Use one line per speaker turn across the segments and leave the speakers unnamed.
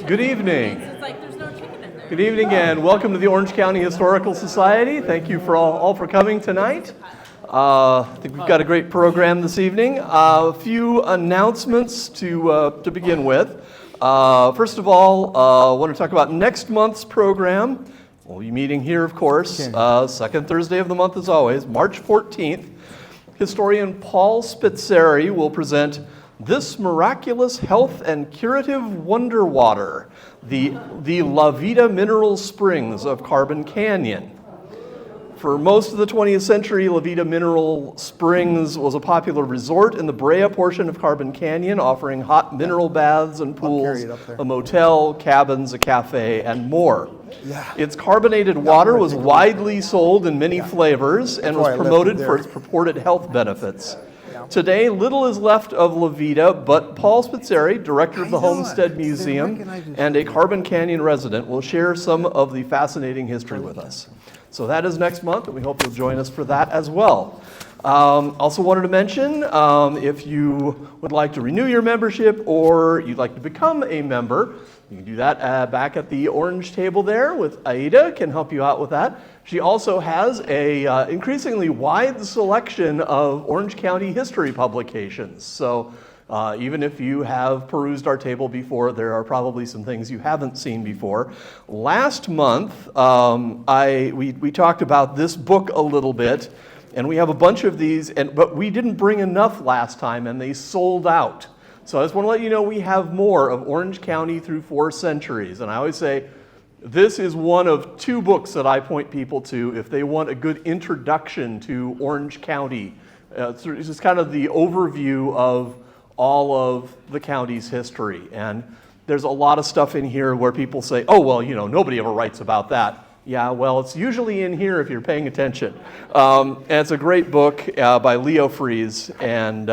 Good evening.
It's like there's no chicken in there.
Good evening and welcome to the Orange County Historical Society. Thank you for all for coming tonight. I think we've got a great program this evening. A few announcements to begin with. First of all, I want to talk about next month's program. We'll be meeting here, of course, second Thursday of the month as always, March 14th. Historian Paul Spitzeri will present This Miraculous Health and Curative Wonder Water, the La Vida Mineral Springs of Carbon Canyon. For most of the 20th century, La Vida Mineral Springs was a popular resort in the Brea portion of Carbon Canyon, offering hot mineral baths and pools, a motel, cabins, a cafe, and more. Its carbonated water was widely sold in many flavors and was promoted for its purported health benefits. Today, little is left of La Vida, but Paul Spitzeri, director of the Homestead Museum and a Carbon Canyon resident, will share some of the fascinating history with us. So that is next month, and we hope you'll join us for that as well. Also wanted to mention, if you would like to renew your membership or you'd like to become a member, you can do that back at the orange table there with Aida, can help you out with that. She also has a increasingly wide selection of Orange County history publications. So even if you have perused our table before, there are probably some things you haven't seen before. Last month, we talked about this book a little bit, and we have a bunch of these, but we didn't bring enough last time, and they sold out. So I just want to let you know we have more of Orange County through 4 centuries, and I always say, this is one of 2 books that I point people to if they want a good introduction to Orange County. It's just kind of the overview of all of the county's history. And there's a lot of stuff in here where people say, oh, well, you know, nobody ever writes about that. Yeah, well, it's usually in here if you're paying attention. And it's a great book by Leo Fries. And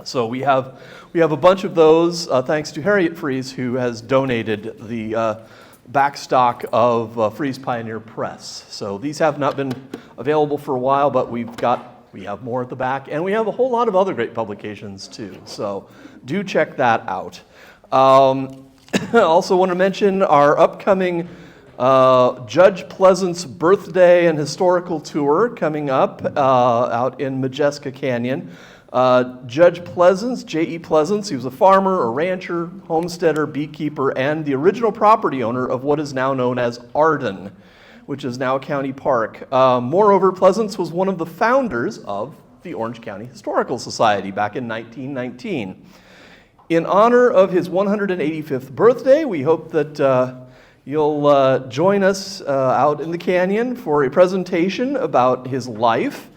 so we have a bunch of those, thanks to Harriet Fries, who has donated the backstock of Fries Pioneer Press. So these have not been available for a while, but we have more at the back, and we have a whole lot of other great publications too. So do check that out. I also want to mention our upcoming Judge Pleasant's birthday and historical tour coming up out in Majeska Canyon. Judge Pleasance, J.E. Pleasance, he was a farmer, a rancher, homesteader, beekeeper, and the original property owner of what is now known as Arden, which is now a county park. Moreover, Pleasance was one of the founders of the Orange County Historical Society back in 1919. In honor of his 185th birthday, we hope that you'll join us out in the canyon for a presentation about his life.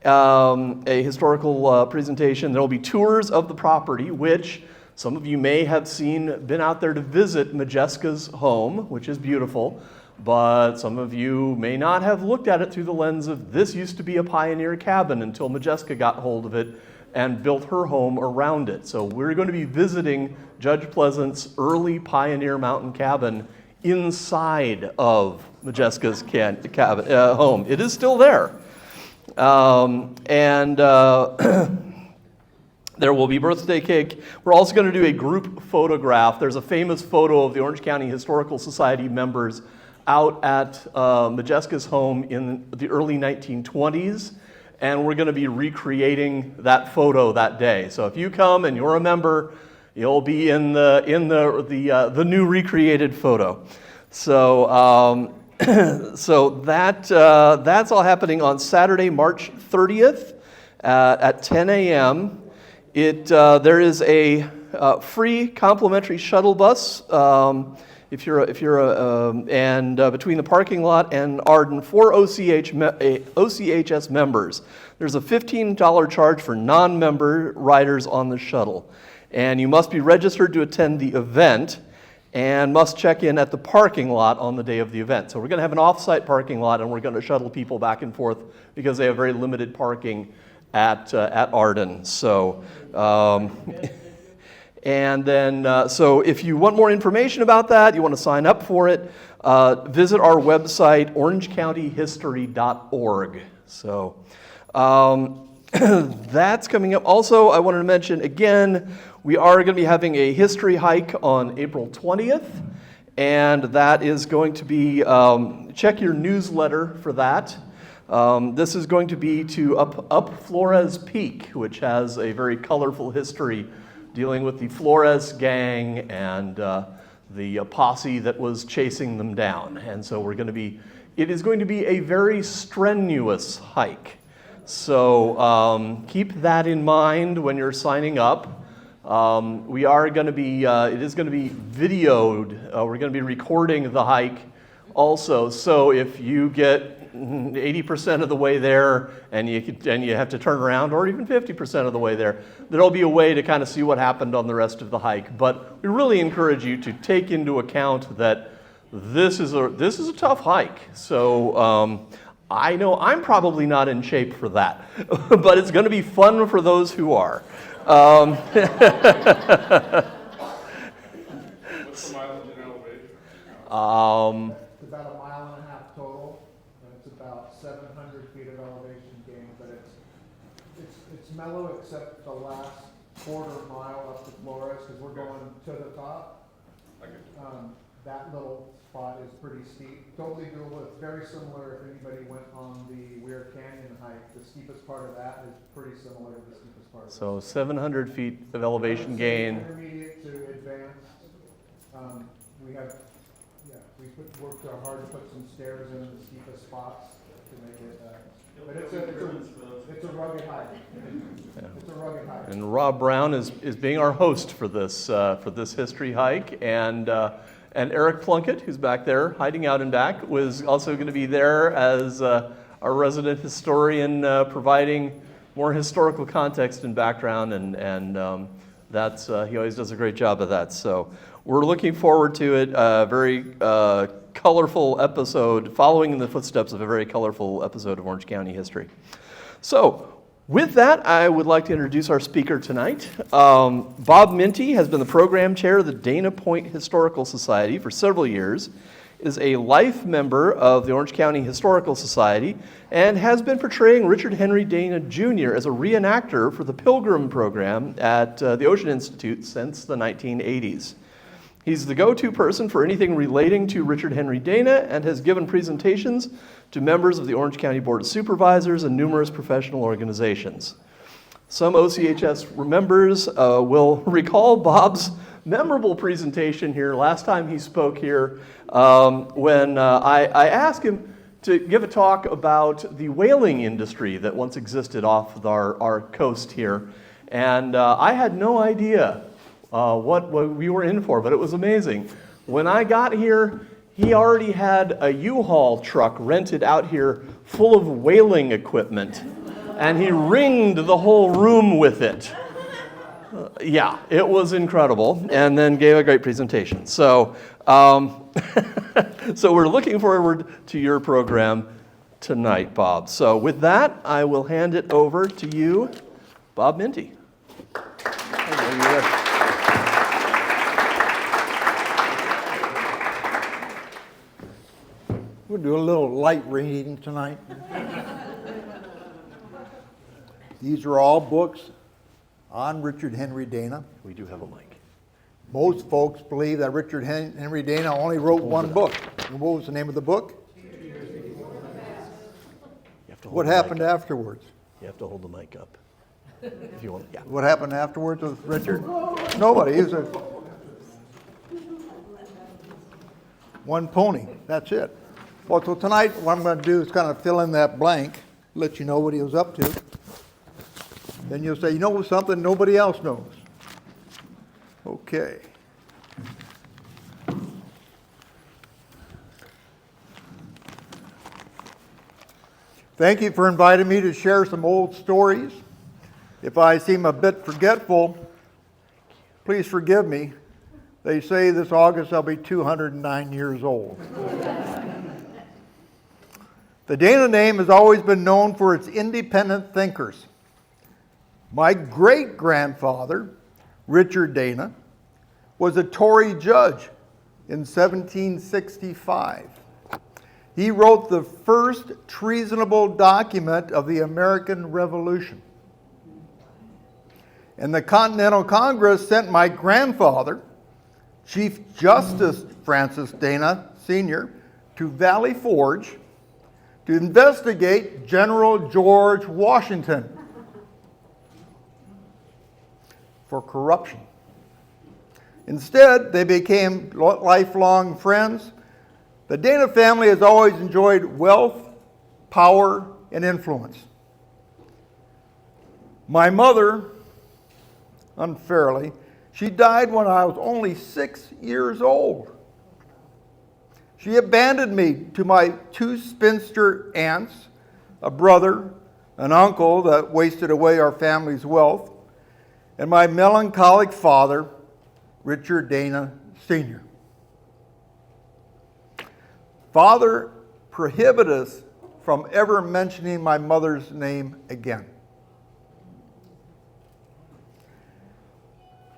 A historical presentation. There will be tours of the property, which some of you may have seen, been out there to visit Majeska's home, which is beautiful, but some of you may not have looked at it through the lens of this used to be a pioneer cabin until Majeska got hold of it and built her home around it. So we're going to be visiting Judge Pleasant's early pioneer mountain cabin inside of Majeska's home. It is still there. There will be birthday cake. We're also going to do a group photograph. There's a famous photo of the Orange County Historical Society members out at Majeska's home in the early 1920s, and we're going to be recreating that photo that day. So if you come and you're a member, you'll be in the new recreated photo. So. So that's all happening on Saturday, March 30th at 10 a.m. There is a free complimentary shuttle bus between the parking lot and Arden for OCHS members. There's a $15 charge for non-member riders on the shuttle, and you must be registered to attend the event and must check in at the parking lot on the day of the event. So we're going to have an off-site parking lot, and we're going to shuttle people back and forth because they have very limited parking at Arden. So, and then, so if you want more information about that, you want to sign up for it, visit our website, orangecountyhistory.org. So, That's coming up. Also, I wanted to mention again, we are going to be having a history hike on April 20th, and that is going to be, check your newsletter for that. This is going to be to up Flores Peak, which has a very colorful history dealing with the Flores gang and the posse that was chasing them down. And so it is going to be a very strenuous hike. So keep that in mind when you're signing up. We are going to be, it is going to be videoed. We're going to be recording the hike also. So if you get 80% of the way there and you have to turn around, or even 50% of the way there, there'll be a way to kind of see what happened on the rest of the hike. But we really encourage you to take into account that this is a tough hike. So I know I'm probably not in shape for that, but it's going to be fun for those who are.
What's the mileage in elevation?
It's about a mile and a half total, and it's about 700 feet of elevation gain, but it's mellow except the last quarter mile up to Flores, because we're going to the top. That little spot is pretty steep. Totally doable. It's very similar if anybody went on the Weird Canyon hike. The steepest part of that is pretty similar to the steepest part of
So 700 feet of elevation gain.
Intermediate to advanced. We worked hard to put some stairs in the steepest spots to make it. But it's a rugged hike. It's a rugged hike.
And Rob Brown is being our host for this history hike, and Eric Plunkett, who's back there hiding out in back, was also going to be there as our resident historian, providing more historical context and background, and that's he always does a great job of that. So we're looking forward to it. Very colorful episode, following in the footsteps of a very colorful episode of Orange County history. So with that, I would like to introduce our speaker tonight. Bob Minty has been the program chair of the Dana Point Historical Society for several years, is a life member of the Orange County Historical Society, and has been portraying Richard Henry Dana Jr. as a reenactor for the Pilgram Program at the Ocean Institute since the 1980s. He's the go-to person for anything relating to Richard Henry Dana, and has given presentations to members of the Orange County Board of Supervisors and numerous professional organizations. Some OCHS members will recall Bob's memorable presentation here last time he spoke here, when I asked him to give a talk about the whaling industry that once existed off our coast here. And I had no idea what we were in for, but it was amazing. When I got here, he already had a U-Haul truck rented out here full of whaling equipment, and he ringed the whole room with it. Yeah, it was incredible, and then gave a great presentation. So, so we're looking forward to your program tonight, Bob. So with that, I will hand it over to you, Bob Minty.
We'll do a little light reading tonight. These are all books on Richard Henry Dana.
We do have a mic.
Most folks believe that Richard Henry Dana only wrote one book. And what was the name of the book? What happened afterwards?
You have to hold the mic up if you want. Yeah.
What happened afterwards with Richard? Nobody. He was one pony. That's it. Well, so tonight what I'm going to do is kind of fill in that blank, let you know what he was up to. Then you'll say, you know something nobody else knows. Okay. Thank you for inviting me to share some old stories. If I seem a bit forgetful, please forgive me. They say this August I'll be 209 years old. The Dana name has always been known for its independent thinkers. My great-grandfather, Richard Dana, was a Tory judge in 1765. He wrote the first treasonable document of the American Revolution. and the Continental Congress sent my grandfather, Chief Justice Francis Dana Sr., to Valley Forge to investigate General George Washington for corruption. Instead, they became lifelong friends. The Dana family has always enjoyed wealth, power, and influence. My mother, unfairly, she died when I was only 6 years old. She abandoned me to my 2 spinster aunts, a brother, an uncle that wasted away our family's wealth, and my melancholic father, Richard Dana Sr. Father prohibited us from ever mentioning my mother's name again.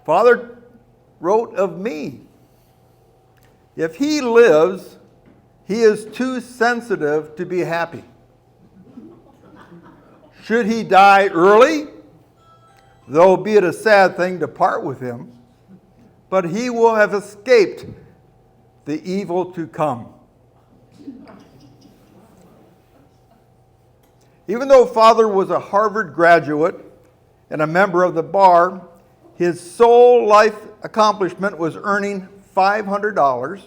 Father wrote of me, if he lives, he is too sensitive to be happy. Should he die early, though be it a sad thing to part with him, but he will have escaped the evil to come. Even though Father was a Harvard graduate and a member of the bar, his sole life accomplishment was earning $500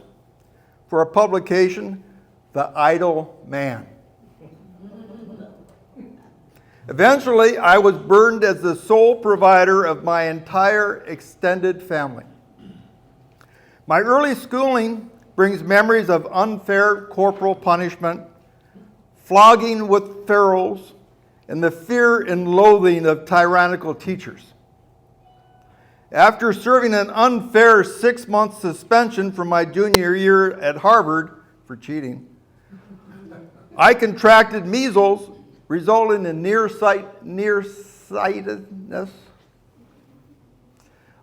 for a publication, The Idle Man. Eventually, I was burdened as the sole provider of my entire extended family. My early schooling brings memories of unfair corporal punishment, flogging with ferrules, and the fear and loathing of tyrannical teachers. After serving an unfair 6-month suspension from my junior year at Harvard for cheating, I contracted measles, resulting in nearsightedness.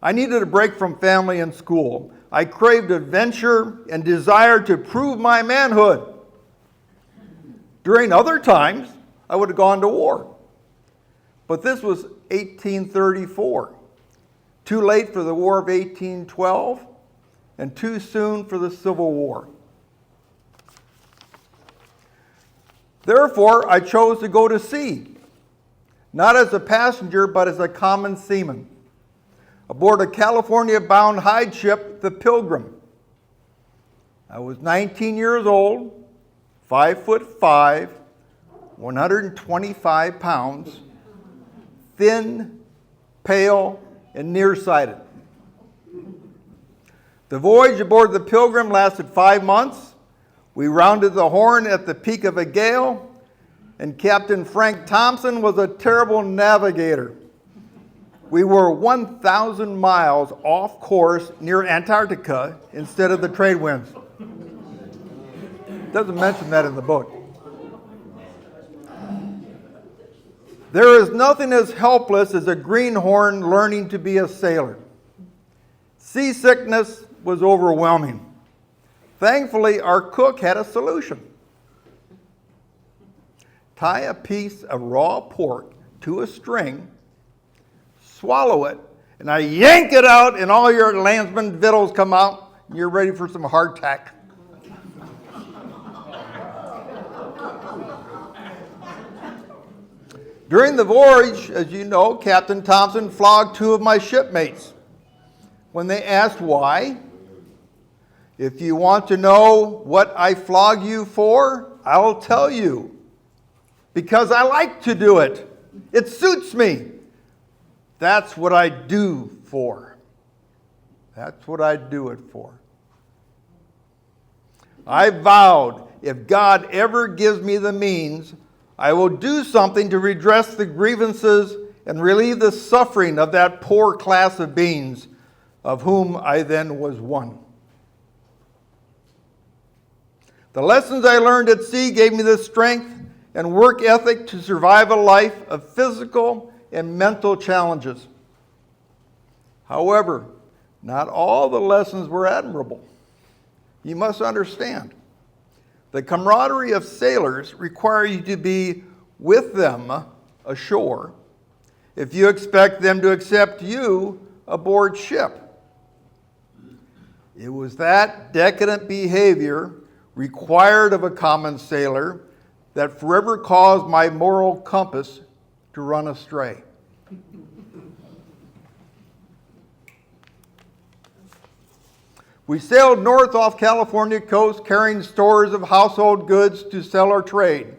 I needed a break from family and school. I craved adventure and desired to prove my manhood. During other times, I would have gone to war. But this was 1834. Too late for the War of 1812, and too soon for the Civil War. Therefore, I chose to go to sea, not as a passenger, but as a common seaman, aboard a California-bound hide ship, the Pilgrim. I was 19 years old, 5'5", 125 pounds, thin, pale, and nearsighted. The voyage aboard the Pilgrim lasted 5 months. We rounded the Horn at the peak of a gale, and Captain Frank Thompson was a terrible navigator. We were 1,000 miles off course near Antarctica instead of the trade winds. Doesn't mention that in the book. There is nothing as helpless as a greenhorn learning to be a sailor. Seasickness was overwhelming. Thankfully, our cook had a solution. Tie a piece of raw pork to a string, swallow it, and I yank it out, and all your landsman victuals come out, and you're ready for some hardtack. During the voyage, as you know, Captain Thompson flogged 2 of my shipmates. When they asked why, if you want to know what I flog you for, I'll tell you. Because I like to do it. It suits me. That's what I do for. That's what I do it for. I vowed, if God ever gives me the means, I will do something to redress the grievances and relieve the suffering of that poor class of beings, of whom I then was one. The lessons I learned at sea gave me the strength and work ethic to survive a life of physical and mental challenges. However, not all the lessons were admirable. You must understand, the camaraderie of sailors require you to be with them ashore if you expect them to accept you aboard ship. It was that decadent behavior required of a common sailor that forever caused my moral compass to run astray. We sailed north off California coast carrying stores of household goods to sell or trade.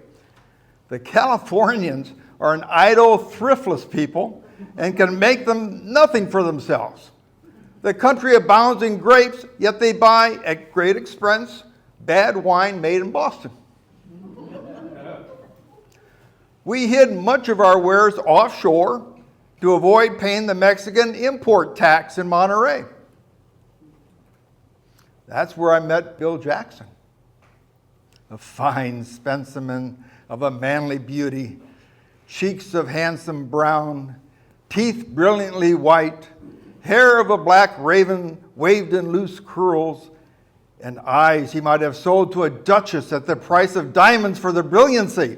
The Californians are an idle, thriftless people and can make them nothing for themselves. The country abounds in grapes, yet they buy at great expense bad wine made in Boston. We hid much of our wares offshore to avoid paying the Mexican import tax in Monterey. That's where I met Bill Jackson, a fine specimen of a manly beauty, cheeks of handsome brown, teeth brilliantly white, hair of a black raven waved in loose curls, and eyes he might have sold to a duchess at the price of diamonds for their brilliancy.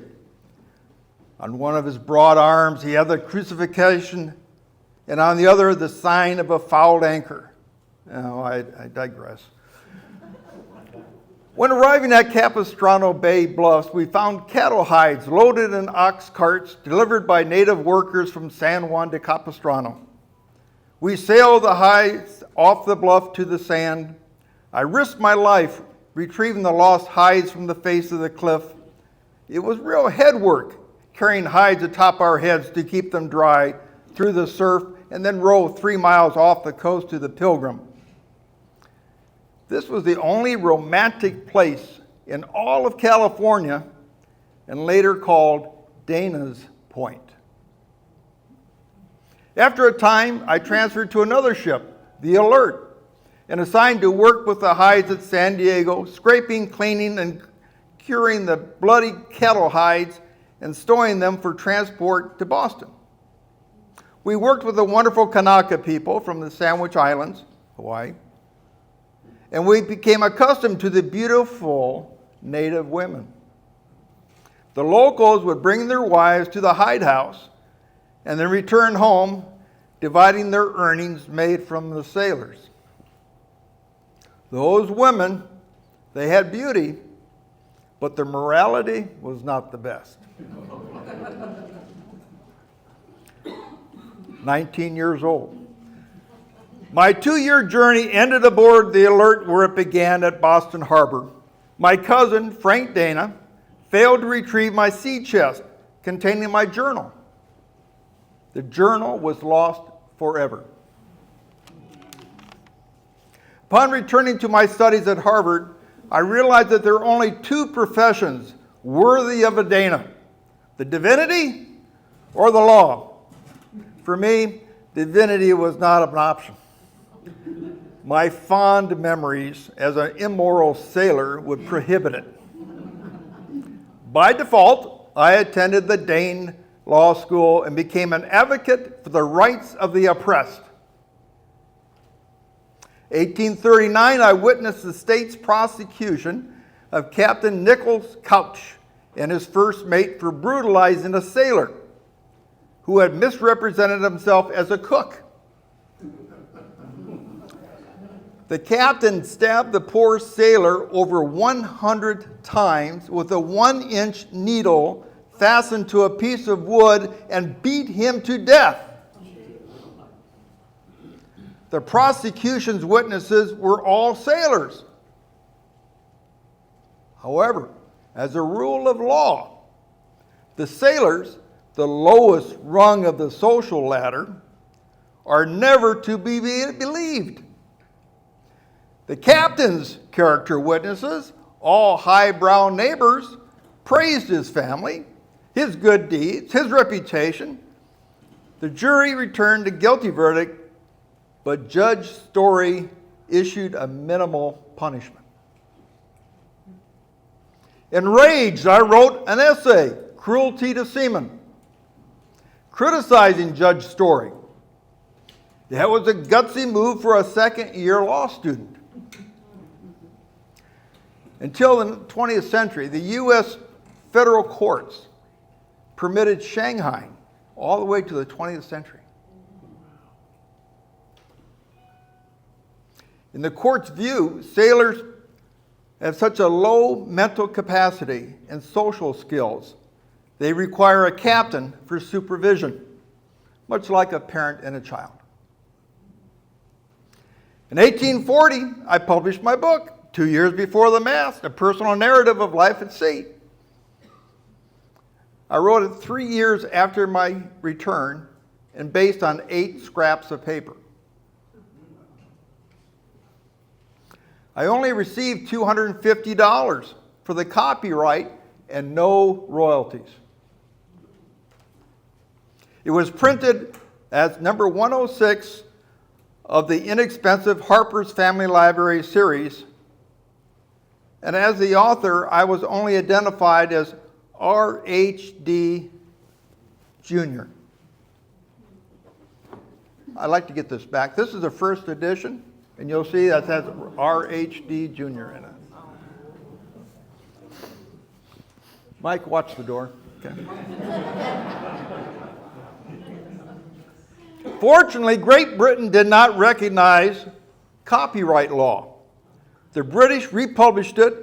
On one of his broad arms he had the crucifixion, and on the other the sign of a fouled anchor. Oh, I digress. When arriving at Capistrano Bay Bluffs, we found cattle hides loaded in ox carts delivered by native workers from San Juan de Capistrano. We sailed the hides off the bluff to the sand. I risked my life retrieving the lost hides from the face of the cliff. It was real head work, carrying hides atop our heads to keep them dry through the surf and then row 3 miles off the coast to the Pilgram. This was the only romantic place in all of California and later called Dana's Point. After a time, I transferred to another ship, the Alert, and assigned to work with the hides at San Diego, scraping, cleaning, and curing the bloody cattle hides and stowing them for transport to Boston. We worked with the wonderful Kanaka people from the Sandwich Islands, Hawaii, and we became accustomed to the beautiful native women. The locals would bring their wives to the hide house and then return home, dividing their earnings made from the sailors. Those women, they had beauty, but their morality was not the best. 19 years old. My 2-year journey ended aboard the Alert where it began at Boston Harbor. My cousin, Frank Dana, failed to retrieve my sea chest containing my journal. The journal was lost forever. Upon returning to my studies at Harvard, I realized that there are only 2 professions worthy of a Dana: the divinity or the law. For me, divinity was not an option. My fond memories as an immoral sailor would prohibit it. By default, I attended the Dane Law School and became an advocate for the rights of the oppressed. 1839, I witnessed the state's prosecution of Captain Nicholas Couch and his first mate for brutalizing a sailor who had misrepresented himself as a cook. The captain stabbed the poor sailor over 100 times with a 1-inch needle fastened to a piece of wood and beat him to death. The prosecution's witnesses were all sailors. However, as a rule of law, the sailors, the lowest rung of the social ladder, are never to be believed. The captain's character witnesses, all highbrow neighbors, praised his family, his good deeds, his reputation. The jury returned a guilty verdict, but Judge Story issued a minimal punishment. Enraged, I wrote an essay, Cruelty to Seamen, criticizing Judge Story. That was a gutsy move for a second-year law student. Until the 20th century, the U.S. federal courts permitted shanghaiing all the way to the 20th century. In the court's view, sailors have such a low mental capacity and social skills, they require a captain for supervision, much like a parent and a child. In 1840, I published my book, 2 years before the mast, a personal narrative of life at sea. I wrote it 3 years after my return and based on 8 scraps of paper. I only received $250 for the copyright and no royalties. It was printed as number 106 of the inexpensive Harper's Family Library series, and as the author, I was only identified as R.H.D. Jr. I'd like to get this back. This is the first edition, and you'll see that has R.H.D. Jr. in it. Mike, watch the door. Okay. Fortunately, Great Britain did not recognize copyright law. The British republished it,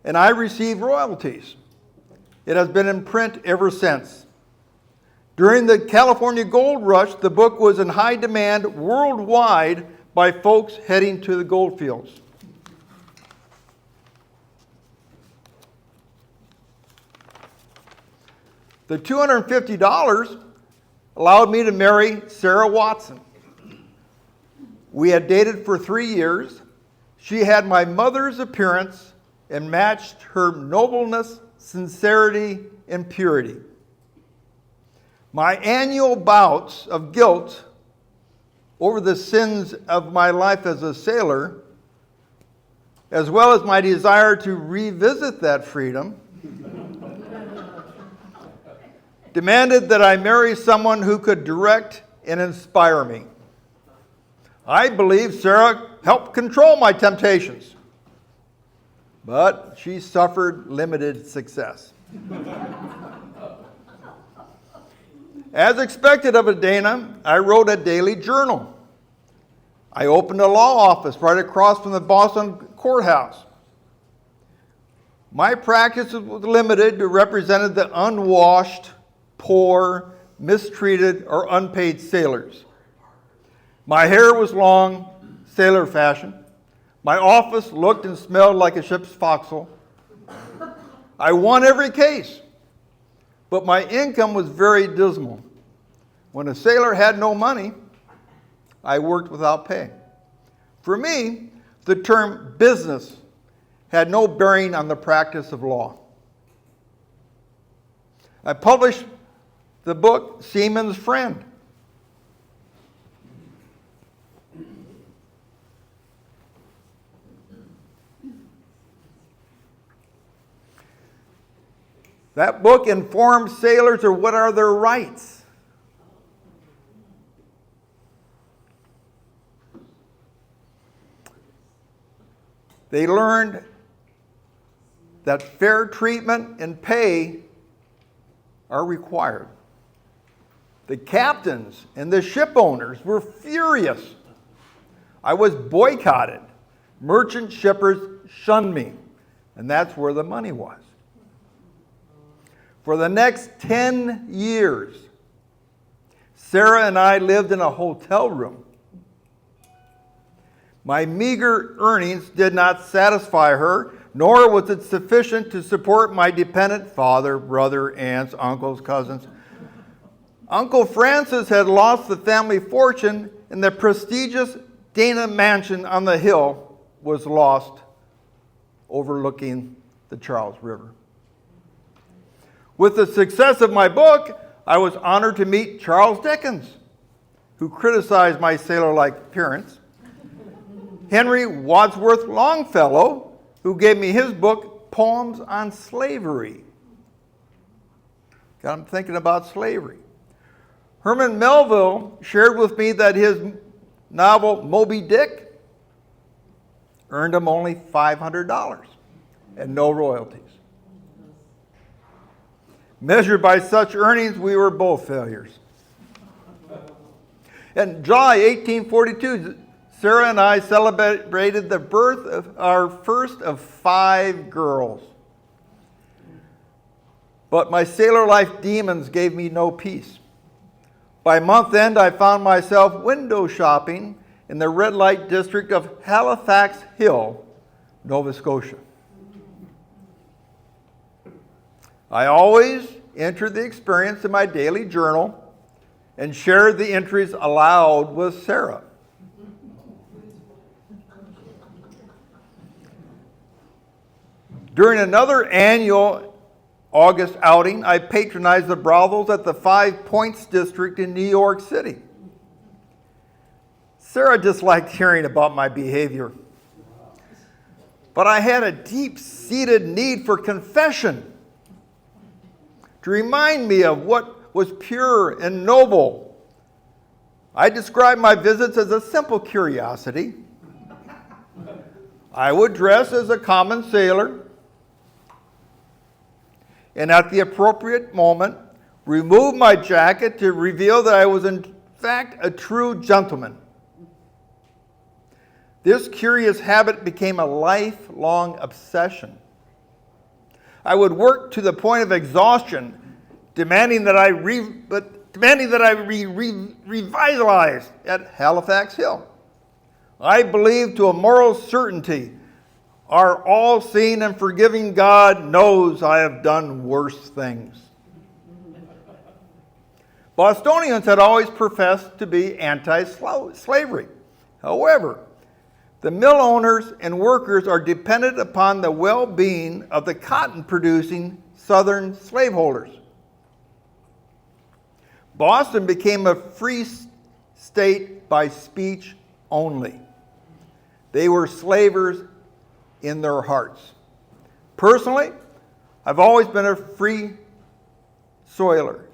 and I received royalties. It has been in print ever since. During the California Gold Rush, the book was in high demand worldwide by folks heading to the gold fields. The $250 allowed me to marry Sarah Watson. We had dated for 3 years. She had my mother's appearance and matched her nobleness, sincerity, and purity. My annual bouts of guilt over the sins of my life as a sailor, as well as my desire to revisit that freedom, demanded that I marry someone who could direct and inspire me. I believe Sarah helped control my temptations, but she suffered limited success. As expected of a Dana, I wrote a daily journal. I opened a law office right across from the Boston courthouse. My practice was limited to representing the unwashed, poor, mistreated, or unpaid sailors. My hair was long, sailor fashion. My office looked and smelled like a ship's forecastle. I won every case, but my income was very dismal. When a sailor had no money, I worked without pay. For me, the term business had no bearing on the practice of law. I published the book Seaman's Friend. That book informs sailors of what are their rights. They learned that fair treatment and pay are required. The captains and the ship owners were furious. I was boycotted. Merchant shippers shunned me, and that's where the money was. For the next 10 years, Sarah and I lived in a hotel room. My meager earnings did not satisfy her, nor was it sufficient to support my dependent father, brother, aunts, uncles, cousins. Uncle Francis had lost the family fortune, and the prestigious Dana mansion on the hill was lost, overlooking the Charles River. With the success of my book, I was honored to meet Charles Dickens, who criticized my sailor-like appearance, Henry Wadsworth Longfellow, who gave me his book, Poems on Slavery. Got him thinking about slavery. Herman Melville shared with me that his novel, Moby Dick, earned him only $500 and no royalties. Measured by such earnings, we were both failures. In July 1842, Sarah and I celebrated the birth of our first of 5 girls. But my sailor life demons gave me no peace. By month end, I found myself window shopping in the red light district of Halifax Hill, Nova Scotia. I always entered the experience in my daily journal and shared the entries aloud with Sarah. During another annual August outing, I patronized the brothels at the 5 Points district in New York City. Sarah disliked hearing about my behavior, but I had a deep-seated need for confession to remind me of what was pure and noble. I described my visits as a simple curiosity. I would dress as a common sailor, and at the appropriate moment, remove my jacket to reveal that I was in fact a true gentleman. This curious habit became a lifelong obsession. I would work to the point of exhaustion, demanding that I revitalize at Halifax Hill. I believe to a moral certainty our all-seeing and forgiving God knows I have done worse things. Bostonians had always professed to be anti-slavery. However, the mill owners and workers are dependent upon the well-being of the cotton-producing southern slaveholders. Boston became a free state by speech only. They were slavers in their hearts. Personally, I've always been a free soiler,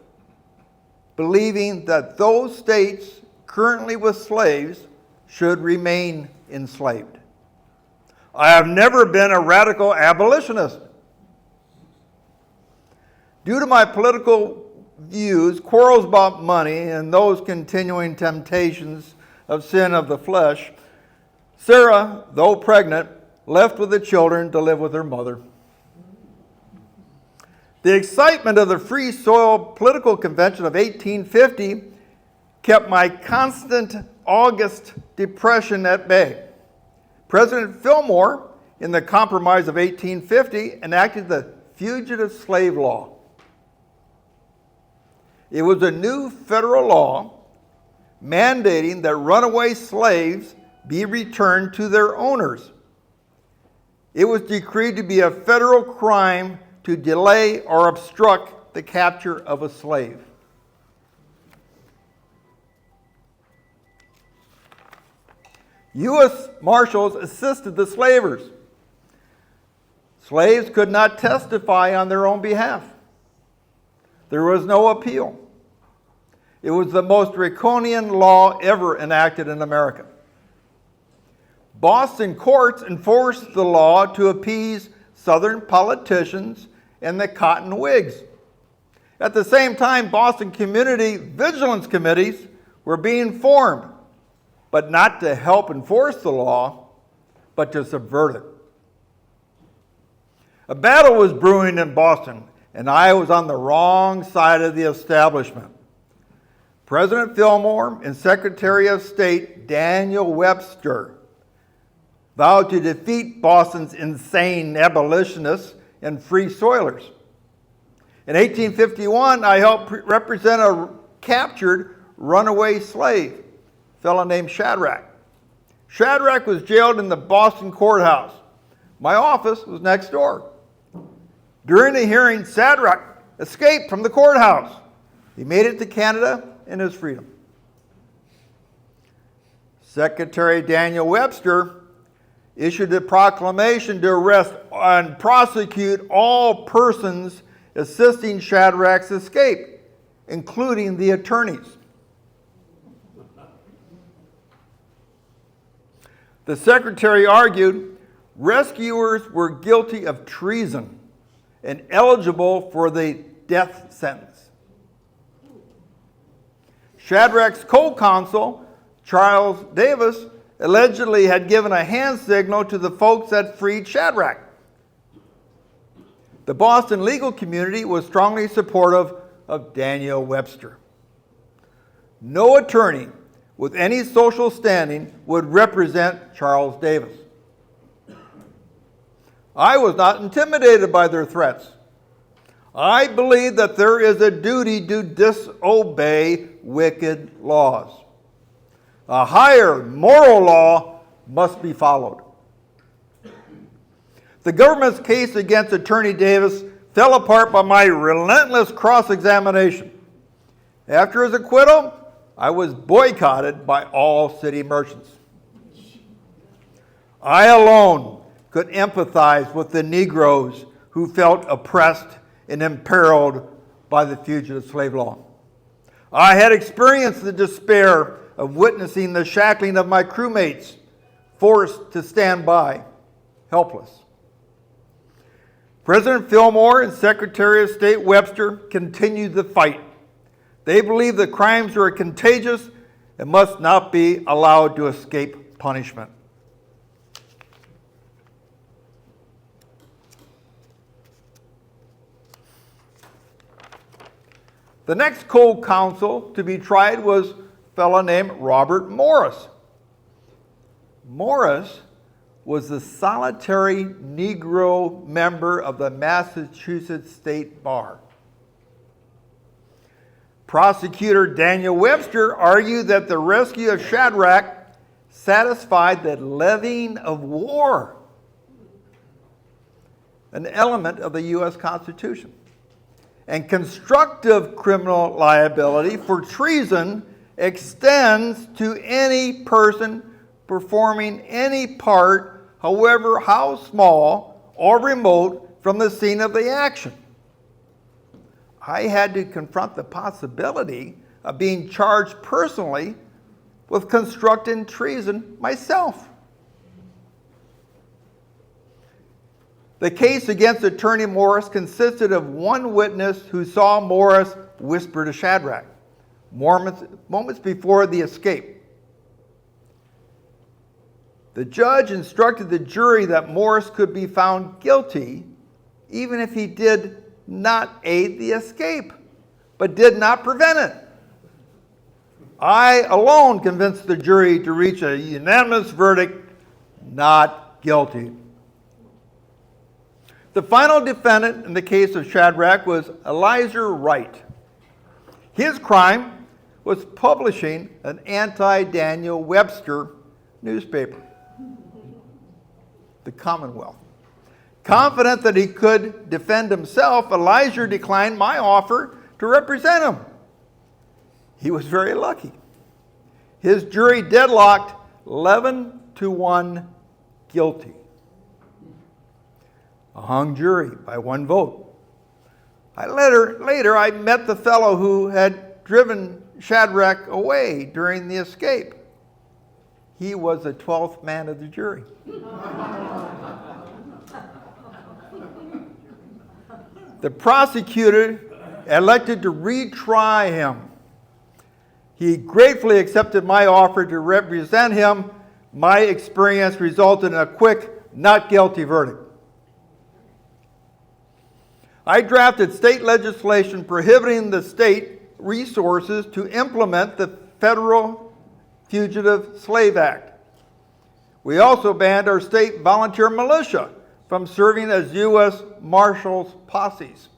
believing that those states currently with slaves should remain enslaved. I have never been a radical abolitionist. Due to my political views, quarrels about money, and those continuing temptations of sin of the flesh, Sarah, though pregnant, left with the children to live with her mother. The excitement of the Free Soil Political Convention of 1850 kept my constant August depression at bay. President Fillmore, in the Compromise of 1850, enacted the Fugitive Slave Law. It was a new federal law mandating that runaway slaves be returned to their owners. It was decreed to be a federal crime to delay or obstruct the capture of a slave. U.S. Marshals assisted the slavers. Slaves could not testify on their own behalf. There was no appeal. It was the most draconian law ever enacted in America. Boston courts enforced the law to appease Southern politicians and the cotton Whigs. At the same time, Boston community vigilance committees were being formed, but not to help enforce the law, but to subvert it. A battle was brewing in Boston, and I was on the wrong side of the establishment. President Fillmore and Secretary of State Daniel Webster vowed to defeat Boston's insane abolitionists and free soilers. In 1851, I helped represent a captured runaway slave, a fellow named Shadrach. Shadrach was jailed in the Boston courthouse. My office was next door. During the hearing, Shadrach escaped from the courthouse. He made it to Canada in his freedom. Secretary Daniel Webster issued a proclamation to arrest and prosecute all persons assisting Shadrach's escape, including the attorneys. The secretary argued rescuers were guilty of treason and eligible for the death sentence. Shadrach's co-counsel, Charles Davis, allegedly had given a hand signal to the folks that freed Shadrach. The Boston legal community was strongly supportive of Daniel Webster. No attorney with any social standing would represent Charles Davis. I was not intimidated by their threats. I believe that there is a duty to disobey wicked laws. A higher moral law must be followed. The government's case against Attorney Davis fell apart by my relentless cross-examination. After his acquittal, I was boycotted by all city merchants. I alone could empathize with the Negroes who felt oppressed and imperiled by the fugitive slave law. I had experienced the despair of witnessing the shackling of my crewmates, forced to stand by, helpless. President Fillmore and Secretary of State Webster continued the fight. They believe the crimes are contagious and must not be allowed to escape punishment. The next co-counsel to be tried was a fellow named Robert Morris. Morris was the solitary Negro member of the Massachusetts State Bar. Prosecutor Daniel Webster argued that the rescue of Shadrach satisfied the levying of war, an element of the U.S. Constitution. And constructive criminal liability for treason extends to any person performing any part, however how small or remote, from the scene of the action. I had to confront the possibility of being charged personally with constructing treason myself. The case against Attorney Morris consisted of one witness who saw Morris whisper to Shadrach moments before the escape. The judge instructed the jury that Morris could be found guilty even if he did not aid the escape, but did not prevent it. I alone convinced the jury to reach a unanimous verdict, not guilty. The final defendant in the case of Shadrach was Elizur Wright. His crime was publishing an anti-Daniel Webster newspaper, the Commonwealth. Confident that he could defend himself, Elizur declined my offer to represent him. He was very lucky. His jury deadlocked 11-1 guilty. A hung jury by one vote. Later, I met the fellow who had driven Shadrach away during the escape. He was the 12th man of the jury. The prosecutor elected to retry him. He gratefully accepted my offer to represent him. My experience resulted in a quick, not guilty verdict. I drafted state legislation prohibiting the state resources to implement the Federal Fugitive Slave Act. We also banned our state volunteer militia from serving as U.S. Marshals posses.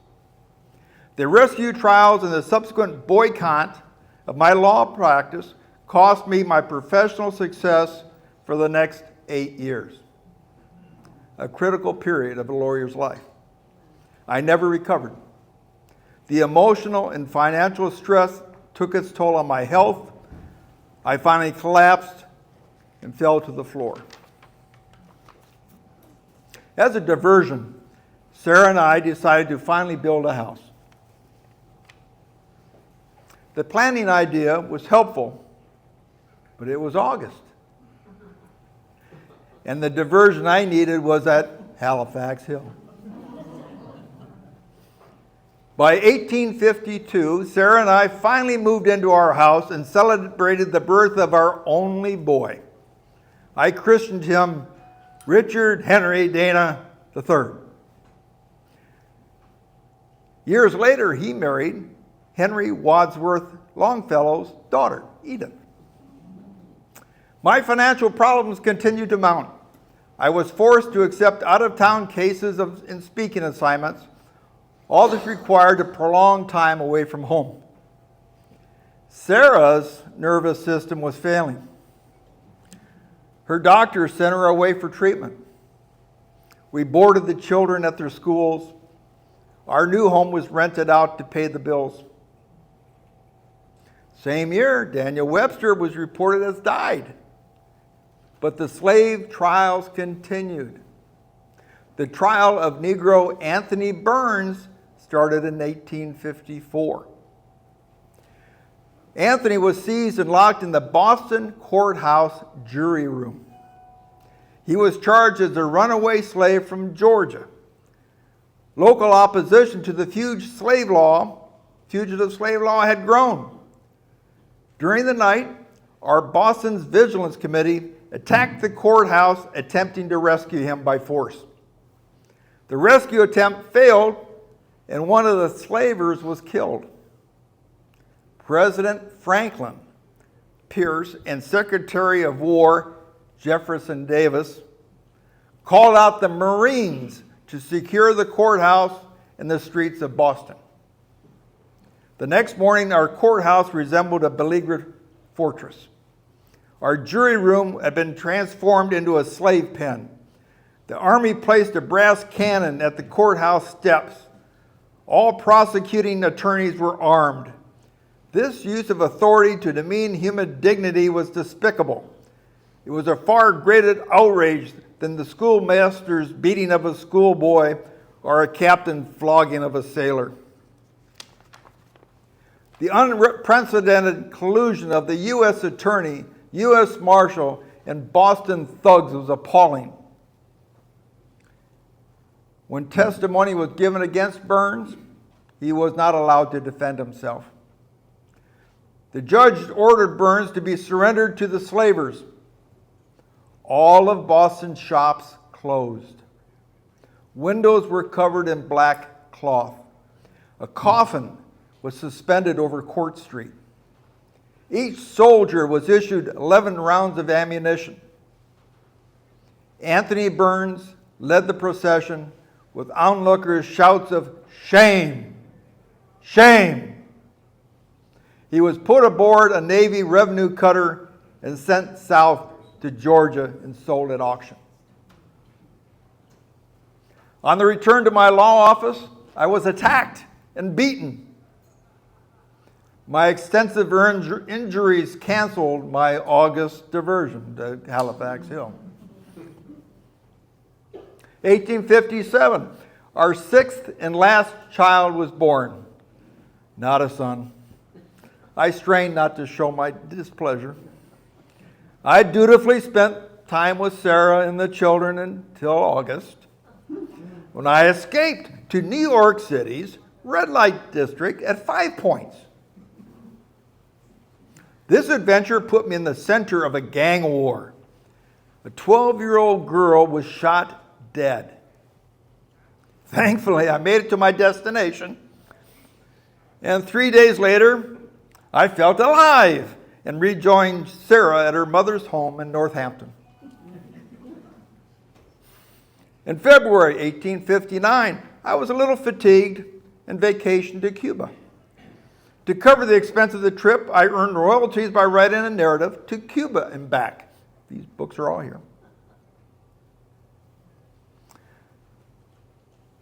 The rescue trials and the subsequent boycott of my law practice cost me my professional success for the next 8 years, a critical period of a lawyer's life. I never recovered. The emotional and financial stress took its toll on my health. I finally collapsed and fell to the floor. As a diversion, Sarah and I decided to finally build a house. The planning idea was helpful, but it was August. And the diversion I needed was at Halifax Hill. By 1852, Sarah and I finally moved into our house and celebrated the birth of our only boy. I christened him Richard Henry Dana III. Years later, he married Henry Wadsworth Longfellow's daughter, Edith. My financial problems continued to mount. I was forced to accept out-of-town cases and speaking assignments, all this required a prolonged time away from home. Sarah's nervous system was failing. Her doctor sent her away for treatment. We boarded the children at their schools. Our new home was rented out to pay the bills. Same year, Daniel Webster was reported as died. But the slave trials continued. The trial of Negro Anthony Burns started in 1854. Anthony was seized and locked in the Boston courthouse jury room. He was charged as a runaway slave from Georgia. Local opposition to the fugitive slave law had grown. During the night, our Boston's Vigilance Committee attacked the courthouse, attempting to rescue him by force. The rescue attempt failed, and one of the slavers was killed. President Franklin Pierce and Secretary of War Jefferson Davis called out the Marines to secure the courthouse and the streets of Boston. The next morning, our courthouse resembled a beleaguered fortress. Our jury room had been transformed into a slave pen. The Army placed a brass cannon at the courthouse steps. All prosecuting attorneys were armed. This use of authority to demean human dignity was despicable. It was a far greater outrage than the schoolmaster's beating of a schoolboy or a captain flogging of a sailor. The unprecedented collusion of the U.S. Attorney, U.S. Marshal, and Boston thugs was appalling. When testimony was given against Burns, he was not allowed to defend himself. The judge ordered Burns to be surrendered to the slavers. All of Boston's shops closed. Windows were covered in black cloth. A coffin was suspended over Court Street. Each soldier was issued 11 rounds of ammunition. Anthony Burns led the procession with onlookers' shouts of "Shame! Shame!" He was put aboard a Navy revenue cutter and sent south to Georgia and sold at auction. On the return to my law office, I was attacked and beaten. My extensive injuries canceled my August diversion to Halifax Hill. 1857, our sixth and last child was born. Not a son. I strained not to show my displeasure. I dutifully spent time with Sarah and the children until August, when I escaped to New York City's red light district at 5 Points. This adventure put me in the center of a gang war. A 12-year-old girl was shot dead. Thankfully, I made it to my destination, and 3 days later, I felt alive and rejoined Sarah at her mother's home in Northampton. In February 1859, I was a little fatigued and vacationed to Cuba. To cover the expense of the trip, I earned royalties by writing a narrative to Cuba and back. These books are all here.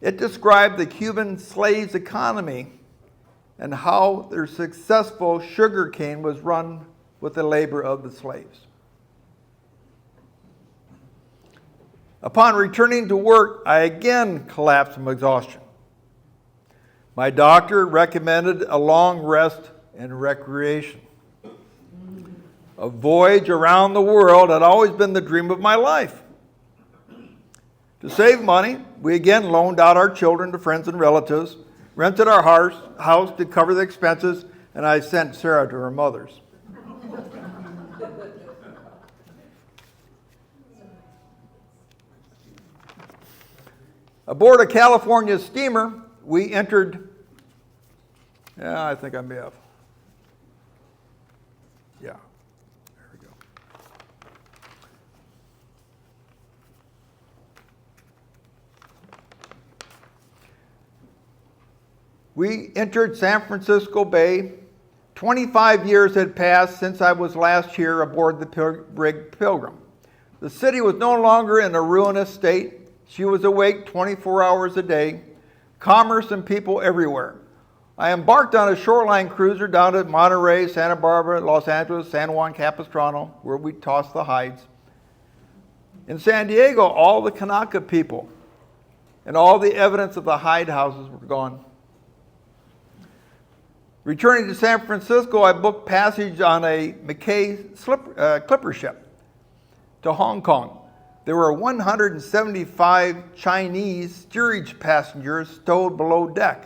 It described the Cuban slaves' economy and how their successful sugarcane was run with the labor of the slaves. Upon returning to work, I again collapsed from exhaustion. My doctor recommended a long rest and recreation. A voyage around the world had always been the dream of my life. To save money, we again loaned out our children to friends and relatives, rented our house to cover the expenses, and I sent Sarah to her mother's. Aboard a California steamer, we entered, I think I may have. Yeah, there we go. We entered San Francisco Bay. 25 years had passed since I was last here aboard the brig Pilgrim. The city was no longer in a ruinous state. She was awake 24 hours a day, commerce and people everywhere. I embarked on a shoreline cruiser down to Monterey, Santa Barbara, Los Angeles, San Juan Capistrano, where we tossed the hides. In San Diego, all the Kanaka people and all the evidence of the hide houses were gone. Returning to San Francisco, I booked passage on a McKay clipper ship to Hong Kong. There were 175 Chinese steerage passengers stowed below deck.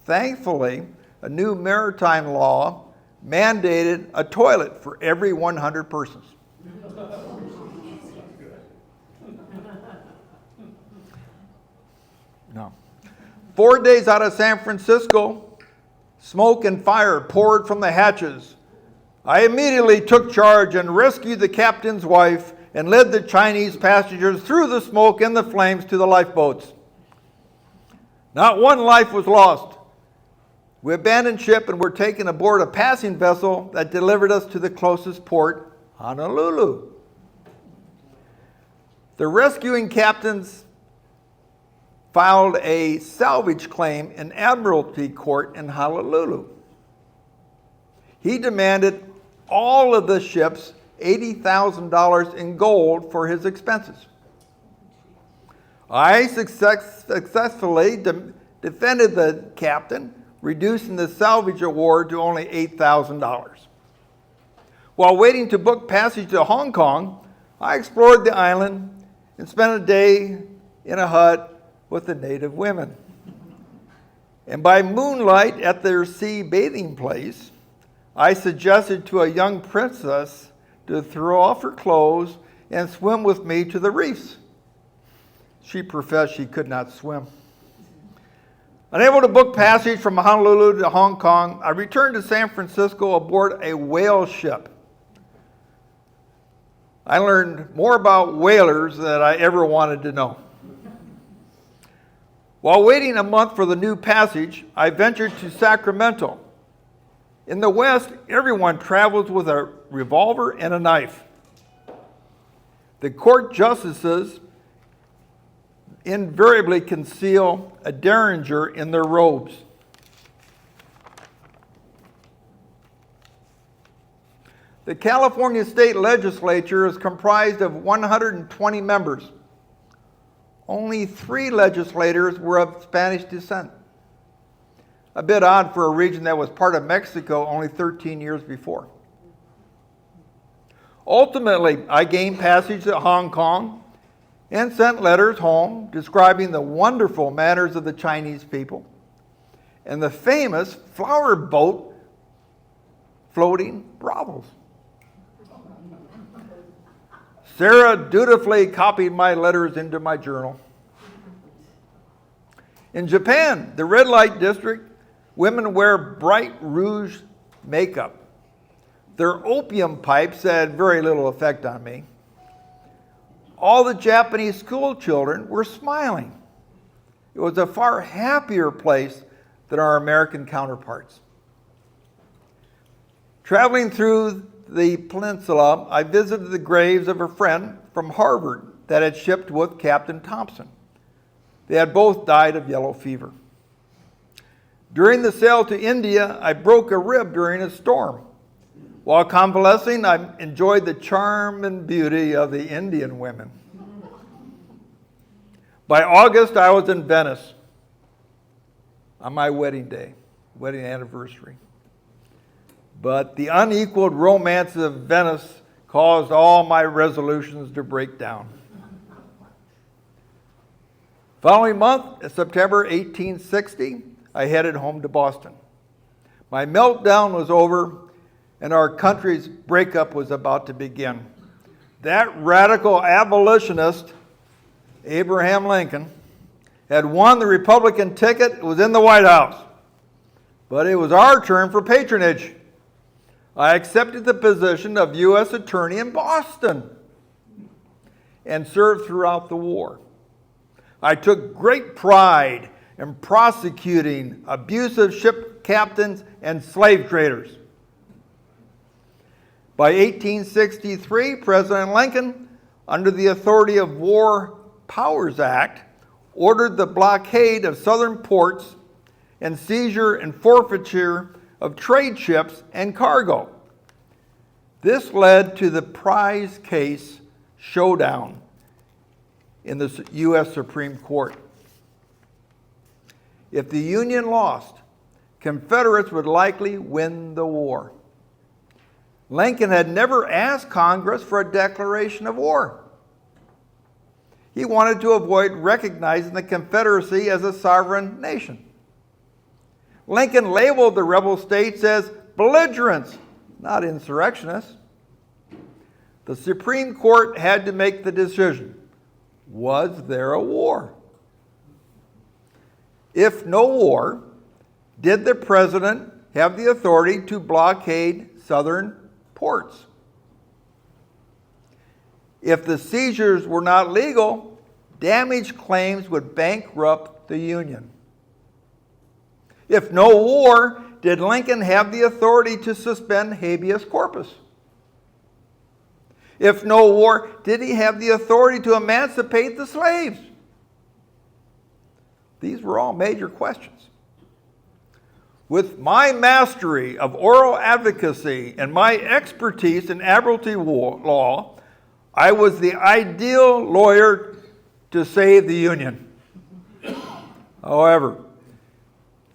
Thankfully, a new maritime law mandated a toilet for every 100 persons. No. 4 days out of San Francisco, smoke and fire poured from the hatches. I immediately took charge and rescued the captain's wife and led the Chinese passengers through the smoke and the flames to the lifeboats. Not one life was lost. We abandoned ship and were taken aboard a passing vessel that delivered us to the closest port, Honolulu. The rescuing captains filed a salvage claim in Admiralty Court in Honolulu. He demanded all of the ship's $80,000 in gold for his expenses. I successfully defended the captain, reducing the salvage award to only $8,000. While waiting to book passage to Hong Kong, I explored the island and spent a day in a hut with the native women. And by moonlight at their sea bathing place, I suggested to a young princess to throw off her clothes and swim with me to the reefs. She professed she could not swim. Unable to book passage from Honolulu to Hong Kong, I returned to San Francisco aboard a whale ship. I learned more about whalers than I ever wanted to know. While waiting a month for the new passage, I ventured to Sacramento. In the West, everyone travels with a revolver and a knife. The court justices invariably conceal a derringer in their robes. The California State Legislature is comprised of 120 members. Only 3 legislators were of Spanish descent. A bit odd for a region that was part of Mexico only 13 years before. Ultimately, I gained passage at Hong Kong and sent letters home describing the wonderful manners of the Chinese people and the famous flower boat floating brothels. Sarah dutifully copied my letters into my journal. In Japan, the red light district, women wear bright rouge makeup. Their opium pipes had very little effect on me. All the Japanese school children were smiling. It was a far happier place than our American counterparts. Traveling through the peninsula, I visited the graves of a friend from Harvard that had shipped with Captain Thompson. They had both died of yellow fever. During the sail to India, I broke a rib during a storm. While convalescing, I enjoyed the charm and beauty of the Indian women. By August, I was in Venice on my wedding day, wedding anniversary. But the unequaled romance of Venice caused all my resolutions to break down. Following month, in September 1860, I headed home to Boston. My meltdown was over, and our country's breakup was about to begin. That radical abolitionist, Abraham Lincoln, had won the Republican ticket, was in the White House. But it was our turn for patronage. I accepted the position of U.S. Attorney in Boston and served throughout the war. I took great pride in prosecuting abusive ship captains and slave traders. By 1863, President Lincoln, under the authority of War Powers Act, ordered the blockade of southern ports and seizure and forfeiture of trade ships and cargo. This led to the prize case showdown in the U.S. Supreme Court. If the Union lost, Confederates would likely win the war. Lincoln had never asked Congress for a declaration of war. He wanted to avoid recognizing the Confederacy as a sovereign nation. Lincoln labeled the rebel states as belligerents, not insurrectionists. The Supreme Court had to make the decision. Was there a war? If no war, did the president have the authority to blockade southern ports? If the seizures were not legal, damage claims would bankrupt the Union. If no war, did Lincoln have the authority to suspend habeas corpus? If no war, did he have the authority to emancipate the slaves? These were all major questions. With my mastery of oral advocacy and my expertise in admiralty law, I was the ideal lawyer to save the Union. However,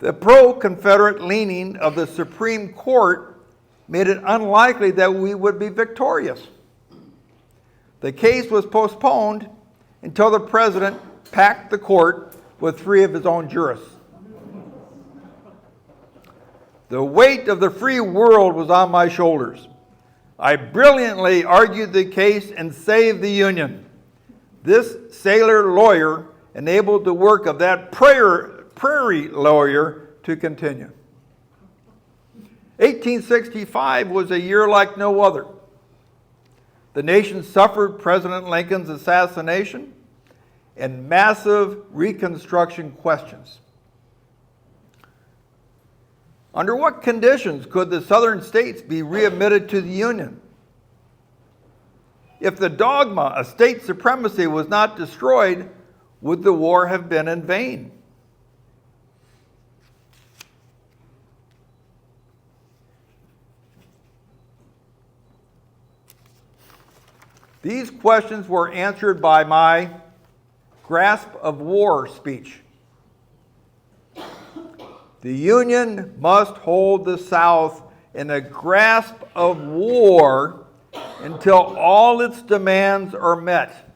the pro-Confederate leaning of the Supreme Court made it unlikely that we would be victorious. The case was postponed until the president packed the court with 3 of his own jurists. The weight of the free world was on my shoulders. I brilliantly argued the case and saved the Union. This sailor lawyer enabled the work of that prairie lawyer to continue. 1865 was a year like no other. The nation suffered President Lincoln's assassination and massive Reconstruction questions. Under what conditions could the southern states be readmitted to the Union? If the dogma of state supremacy was not destroyed, would the war have been in vain? These questions were answered by my grasp of war speech. The Union must hold the South in a grasp of war until all its demands are met.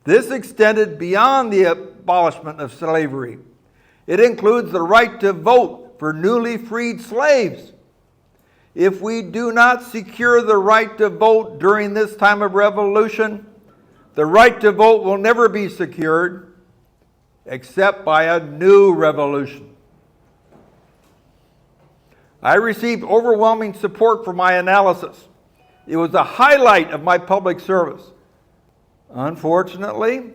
This extended beyond the abolishment of slavery. It includes the right to vote for newly freed slaves. If we do not secure the right to vote during this time of revolution, the right to vote will never be secured except by a new revolution. I received overwhelming support for my analysis. It was a highlight of my public service. Unfortunately,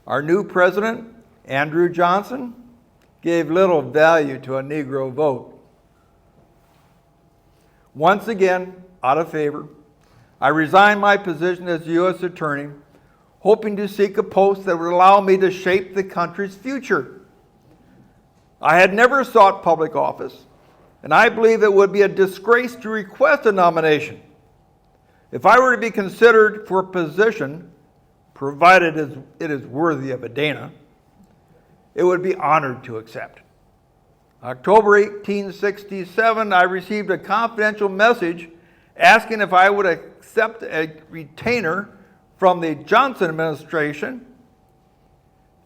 our new president, Andrew Johnson, gave little value to a Negro vote. Once again, out of favor, I resigned my position as U.S. Attorney, hoping to seek a post that would allow me to shape the country's future. I had never sought public office, and I believe it would be a disgrace to request a nomination. If I were to be considered for a position, provided it is worthy of a Dana, it would be honored to accept. October 1867, I received a confidential message asking if I would accept a retainer from the Johnson administration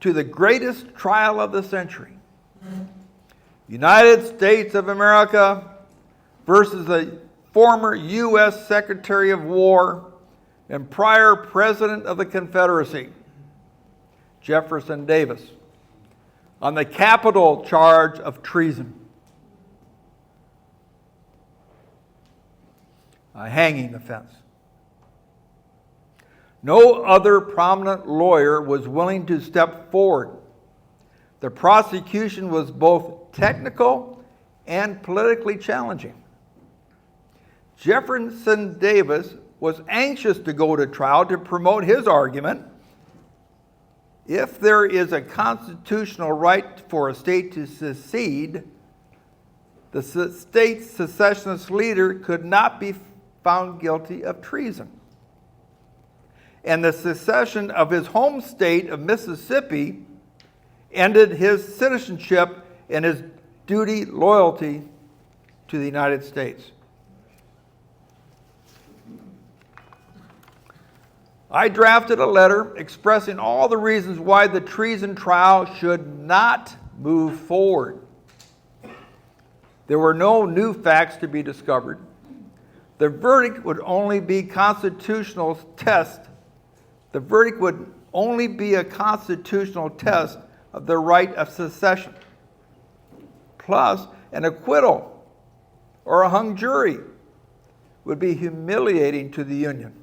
to the greatest trial of the century. United States of America versus the former U.S. Secretary of War and prior President of the Confederacy, Jefferson Davis, on the capital charge of treason. A hanging offense. No other prominent lawyer was willing to step forward. The prosecution was both technical and politically challenging. Jefferson Davis was anxious to go to trial to promote his argument. If there is a constitutional right for a state to secede, the state's secessionist leader could not be found guilty of treason. And the secession of his home state of Mississippi ended his citizenship and his duty loyalty to the United States. I drafted a letter expressing all the reasons why the treason trial should not move forward. There were no new facts to be discovered. The verdict would only be constitutional test. The verdict would only be a constitutional test of the right of secession. Plus, an acquittal or a hung jury would be humiliating to the Union.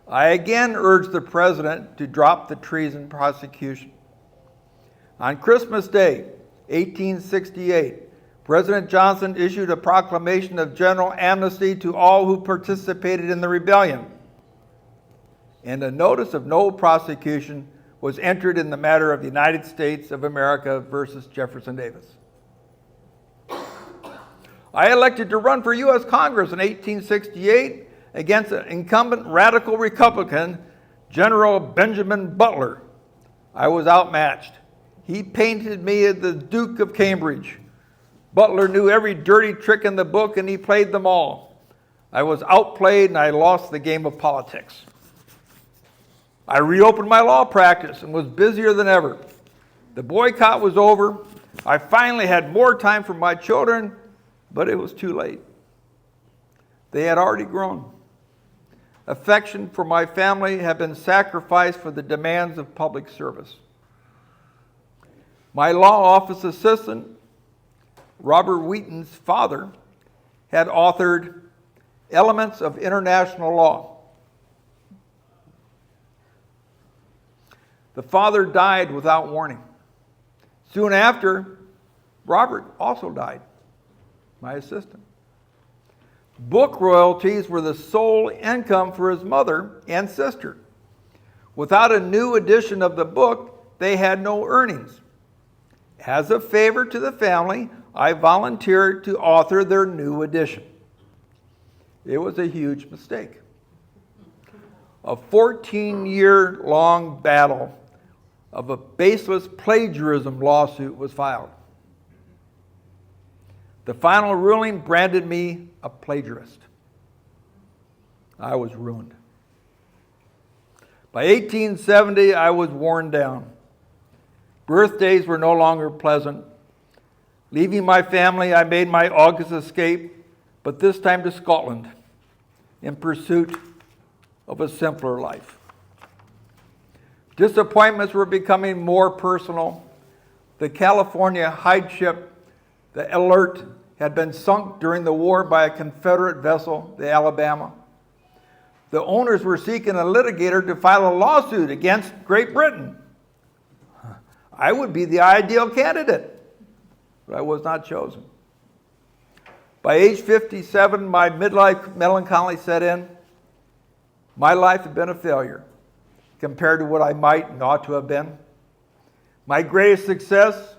I again urged the President to drop the treason prosecution. On Christmas Day, 1868, President Johnson issued a proclamation of general amnesty to all who participated in the rebellion. And a notice of no prosecution was entered in the matter of the United States of America versus Jefferson Davis. I elected to run for U.S. Congress in 1868 against an incumbent radical Republican, General Benjamin Butler. I was outmatched. He painted me as the Duke of Cambridge. Butler knew every dirty trick in the book and he played them all. I was outplayed and I lost the game of politics. I reopened my law practice and was busier than ever. The boycott was over. I finally had more time for my children, but it was too late. They had already grown. Affection for my family had been sacrificed for the demands of public service. My law office assistant, Robert Wheaton's father, had authored Elements of International Law. The father died without warning. Soon after, Robert also died, my assistant. Book royalties were the sole income for his mother and sister. Without a new edition of the book, they had no earnings. As a favor to the family, I volunteered to author their new edition. It was a huge mistake. A 14-year-long battle of a baseless plagiarism lawsuit was filed. The final ruling branded me a plagiarist. I was ruined. By 1870, I was worn down. Birthdays were no longer pleasant. Leaving my family, I made my August escape, but this time to Scotland, in pursuit of a simpler life. Disappointments were becoming more personal. The California Hyde ship, the Alert, had been sunk during the war by a Confederate vessel, the Alabama. The owners were seeking a litigator to file a lawsuit against Great Britain. I would be the ideal candidate, but I was not chosen. By age 57, my midlife melancholy set in. My life had been a failure compared to what I might and ought to have been. My greatest success,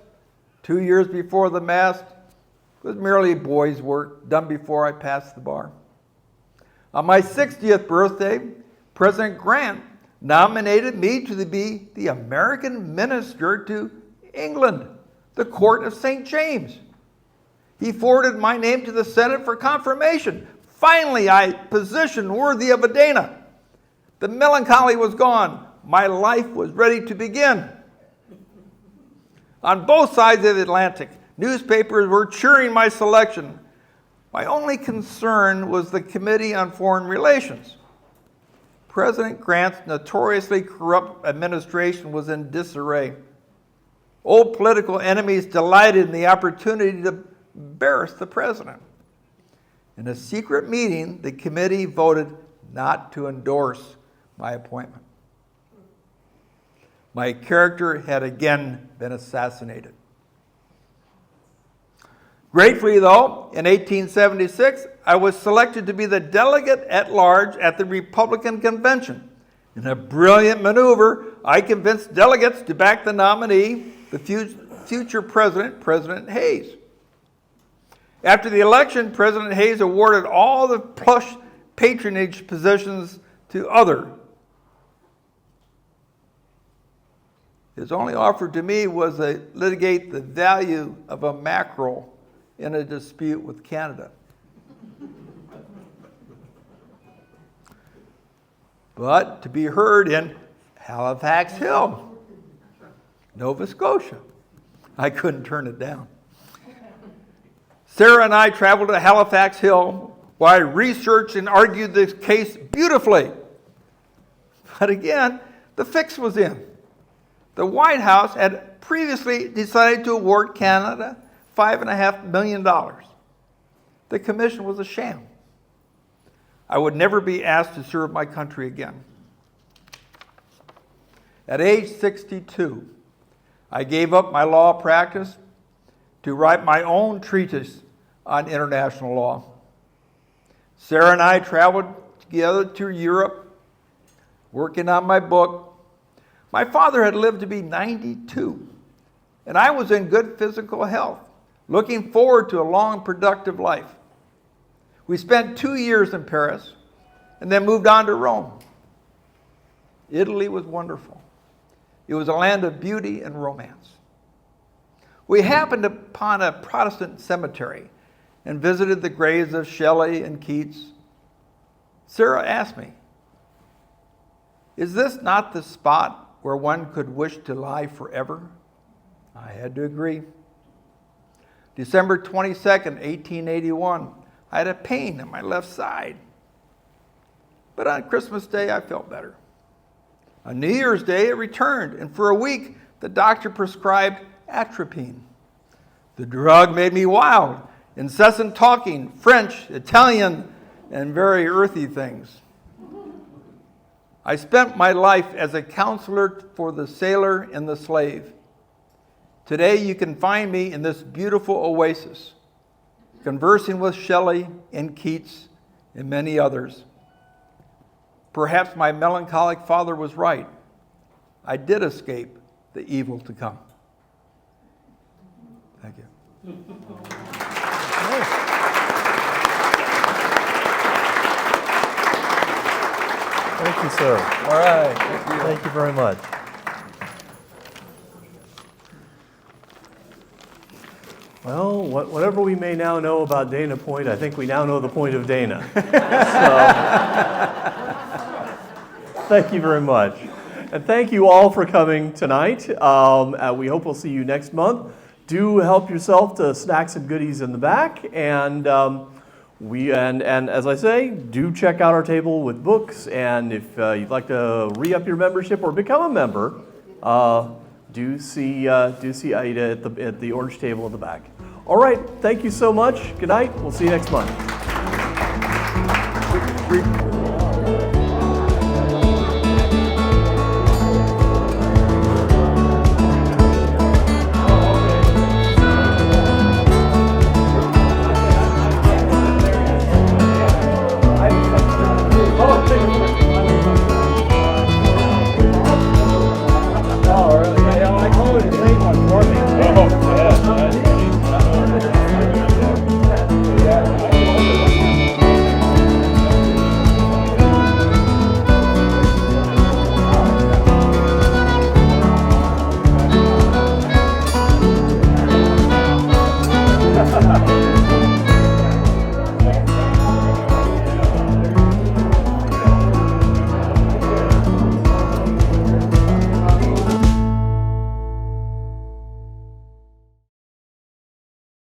2 years before the mast, was merely boy's work done before I passed the bar. On my 60th birthday, President Grant nominated me to be the American minister to England, the court of St. James. He forwarded my name to the Senate for confirmation. Finally, I position worthy of a Dana. The melancholy was gone. my life was ready to begin. On both sides of the Atlantic, newspapers were cheering my selection. My only concern was the Committee on Foreign Relations. President Grant's notoriously corrupt administration was in disarray. Old political enemies delighted in the opportunity to embarrass the president. In a secret meeting, the committee voted not to endorse my appointment. My character had again been assassinated. Gratefully, though, in 1876, I was selected to be the delegate at large at the Republican Convention. In a brilliant maneuver, I convinced delegates to back the nominee, the future president, President Hayes. After the election, President Hayes awarded all the plush patronage positions to others. His only offer to me was to litigate the value of a mackerel in a dispute with Canada. But to be heard in Halifax Hill, Nova Scotia. I couldn't turn it down. Sarah and I traveled to Halifax Hill where I researched and argued this case beautifully. But again, the fix was in. The White House had previously decided to award Canada $5.5 million. The commission was a sham. I would never be asked to serve my country again. At age 62, I gave up my law practice to write my own treatise on international law. Sarah and I traveled together to Europe, working on my book. My father had lived to be 92, and I was in good physical health, looking forward to a long, productive life. We spent 2 years in Paris and then moved on to Rome. Italy was wonderful. It was a land of beauty and romance. We happened upon a Protestant cemetery and visited the graves of Shelley and Keats. Sarah asked me, "Is this not the spot where one could wish to lie forever?" I had to agree. December 22nd, 1881, I had a pain in my left side. But on Christmas Day, I felt better. On New Year's Day, it returned, and for a week, the doctor prescribed atropine. The drug made me wild, incessant talking, French, Italian, and very earthy things. I spent my life as a counselor for the sailor and the slave. Today, you can find me in this beautiful oasis, conversing with Shelley and Keats and many others. Perhaps my melancholic father was right. I did escape the evil to come. Thank you.
Thank you, sir.
All right. Thank you.
Thank you very much. Well, whatever we may now know about Dana Point, I think we now know the point of Dana. So, thank you very much. And thank you all for coming tonight. We hope we'll see you next month. Do help yourself to snacks and goodies in the back. And and as I say, do check out our table with books. And if you'd like to re-up your membership or become a member, do see Aida at the orange table in the back. All right, thank you so much. Good night. We'll see you next month.